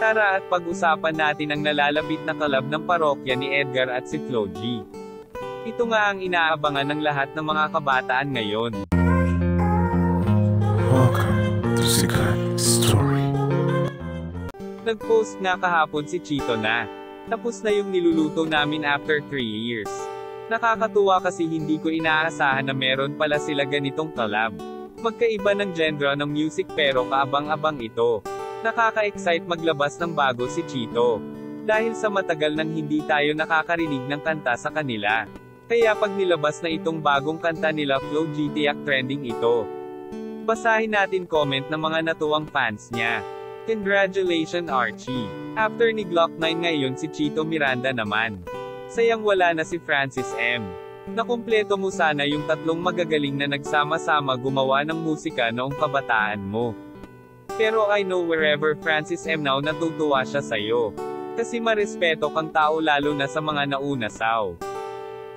Tara at pag-usapan natin ang nalalapit na kalab ng parokya ni Edgar at si Flo G. Ito nga ang inaabangan ng lahat ng mga kabataan ngayon. Welcome to Sikat Story. Nag-post nga kahapon si Chito na, tapos na yung niluluto namin after 3 years. Nakakatuwa kasi hindi ko inaasahan na meron pala sila ganitong collab. Magkaiba ng genre ng music pero kaabang-abang ito. Nakaka-excite maglabas ng bago si Chito. Dahil sa matagal nang hindi tayo nakakarinig ng kanta sa kanila. Kaya pag nilabas na itong bagong kanta nila Flo G, tiyak trending ito. Basahin natin comment ng mga natuwang fans niya. Congratulations Archie! After ni Glock 9 ngayon si Chito Miranda naman. Sayang wala na si Francis M. Nakumpleto mo sana yung tatlong magagaling na nagsama-sama gumawa ng musika noong kabataan mo. Pero I know wherever Francis M now natutuwa siya sa'yo. Kasi marespeto kang tao lalo na sa mga nauna saw.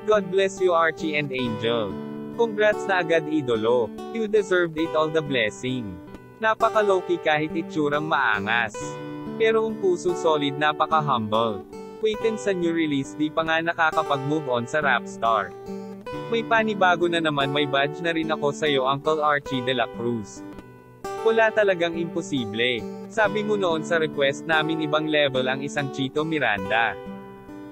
God bless you Archie and Angel. Congrats na agad idolo. You deserved it all the blessing. Napaka-low-key kahit itsurang maangas. Pero ang puso solid napaka-humble. Waitin sa new release di pa nga nakakapag-move on sa rap star. May panibago na naman may badge na rin ako sa'yo Uncle Archie de la Cruz. Wala talagang imposible. Sabi mo noon sa request namin ibang level ang isang Chito Miranda.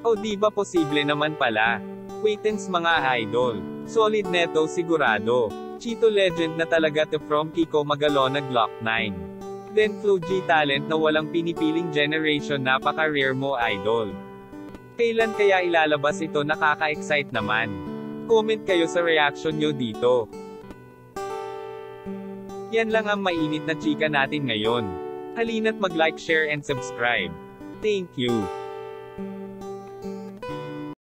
O di ba posible naman pala? Waitins mga idol. Solid neto sigurado. Chito legend na talaga to from Kiko Magalona Glock 9. Then Flo G talent na walang pinipiling generation napaka-rare mo idol. Kailan kaya ilalabas ito nakaka-excite naman? Comment kayo sa reaction nyo dito. Yan lang ang mainit na chika natin ngayon. Halina't mag-like, share and subscribe. Thank you.